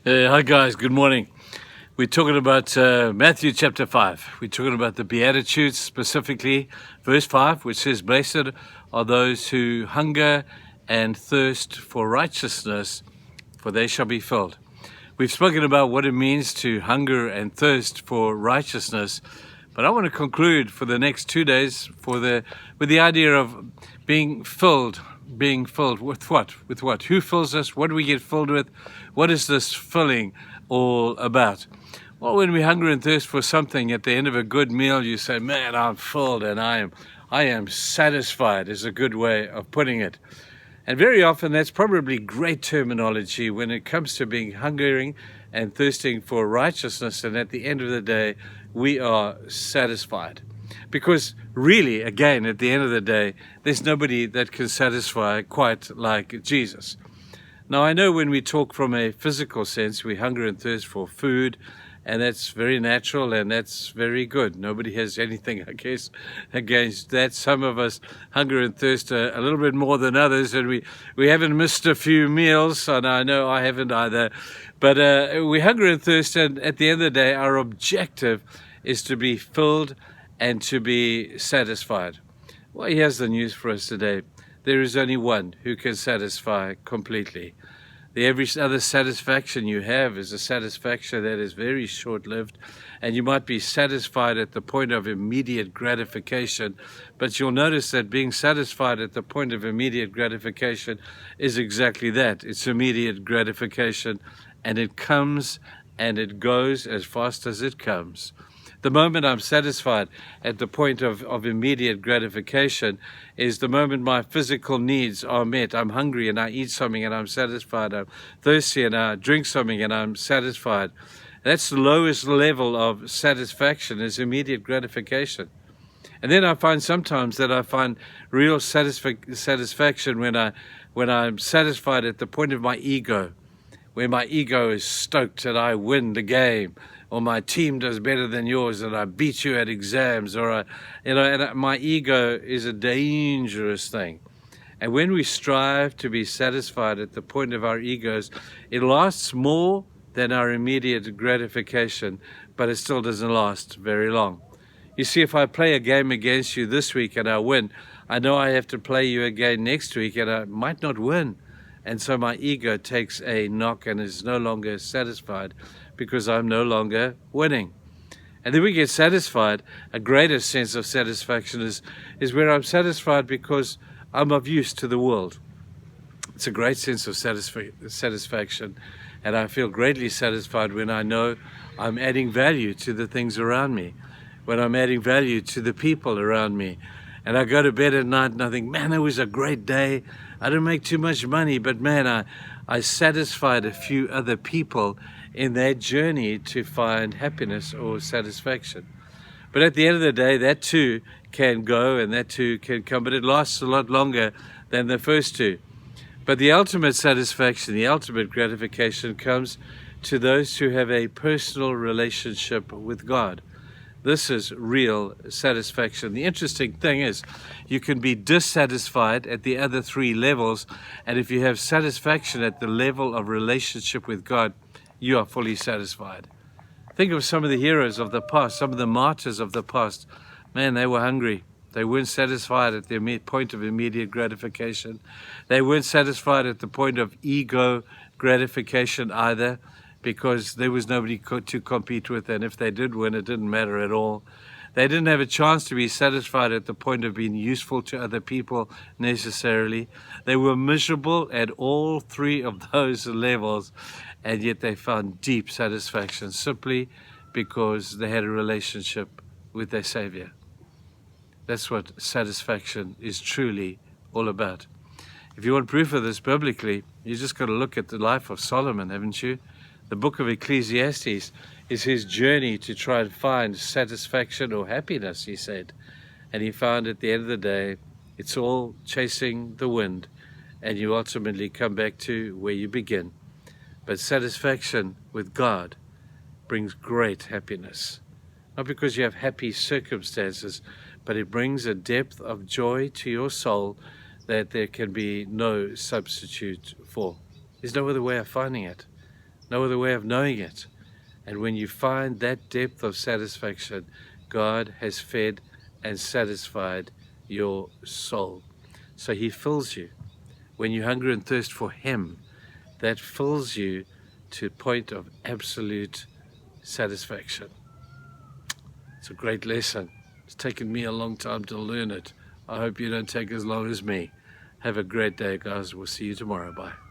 Hi guys, good morning. We're talking about Matthew chapter 5. We're talking about the Beatitudes, specifically verse 5, which says, "Blessed are those who hunger and thirst for righteousness, for they shall be filled." We've spoken about what it means to hunger and thirst for righteousness, but I want to conclude for the next 2 days with the idea of being filled. Being filled with what? With what? Who fills us? What do we get filled with? What is this filling all about? Well, when we hunger and thirst for something, at the end of a good meal, you say, "Man, I'm filled and I am satisfied," is a good way of putting it. And very often that's probably great terminology when it comes to being hungering and thirsting for righteousness. And at the end of the day, we are satisfied. Because really, again, at the end of the day, there's nobody that can satisfy quite like Jesus. Now, I know when we talk from a physical sense, we hunger and thirst for food, and that's very natural and that's very good. Nobody has anything, I guess, against that. Some of us hunger and thirst a little bit more than others, and we haven't missed a few meals, and I know I haven't either. But we hunger and thirst, and at the end of the day, our objective is to be filled and to be satisfied. Well, here's the news for us today. There is only one who can satisfy completely. Every other satisfaction you have is a satisfaction that is very short-lived, and you might be satisfied at the point of immediate gratification, but you'll notice that being satisfied at the point of immediate gratification is exactly that. It's immediate gratification, and it comes and it goes as fast as it comes. The moment I'm satisfied at the point of immediate gratification is the moment my physical needs are met. I'm hungry and I eat something and I'm satisfied. I'm thirsty and I drink something and I'm satisfied. That's the lowest level of satisfaction, is immediate gratification. And then I find sometimes that I find real satisfaction when I'm satisfied at the point of my ego, where my ego is stoked and I win the game, or my team does better than yours and I beat you at exams, or my ego is a dangerous thing. And when we strive to be satisfied at the point of our egos, it lasts more than our immediate gratification, but it still doesn't last very long. You see, if I play a game against you this week and I win, I know I have to play you again next week and I might not win. And so my ego takes a knock and is no longer satisfied because I'm no longer winning. And then we get satisfied. A greater sense of satisfaction is where I'm satisfied because I'm of use to the world. It's a great sense of satisfaction. And I feel greatly satisfied when I know I'm adding value to the things around me, when I'm adding value to the people around me. And I go to bed at night and I think, man, it was a great day. I didn't make too much money, but man, I satisfied a few other people in their journey to find happiness or satisfaction. But at the end of the day, that too can go and that too can come, but it lasts a lot longer than the first two. But the ultimate satisfaction, the ultimate gratification comes to those who have a personal relationship with God. This is real satisfaction. The interesting thing is you can be dissatisfied at the other three levels, and if you have satisfaction at the level of relationship with God, you are fully satisfied. Think of some of the heroes of the past, some of the martyrs of the past. Man, they were hungry. They weren't satisfied at the point of immediate gratification. They weren't satisfied at the point of ego gratification either, because there was nobody to compete with, and if they did win, it didn't matter at all. They didn't have a chance to be satisfied at the point of being useful to other people necessarily. They were miserable at all three of those levels, and yet they found deep satisfaction simply because they had a relationship with their Savior. That's what satisfaction is truly all about. If you want proof of this biblically, you just got to look at the life of Solomon, haven't you? The book of Ecclesiastes is his journey to try and find satisfaction or happiness, he said. And he found at the end of the day, it's all chasing the wind, and you ultimately come back to where you begin. But satisfaction with God brings great happiness. Not because you have happy circumstances, but it brings a depth of joy to your soul that there can be no substitute for. There's no other way of finding it. no other way of knowing it. And when you find that depth of satisfaction, God has fed and satisfied your soul. So he fills you. When you hunger and thirst for him, that fills you to a point of absolute satisfaction. It's a great lesson. It's taken me a long time to learn it. I hope you don't take as long as me. Have a great day, guys. We'll see you tomorrow. Bye.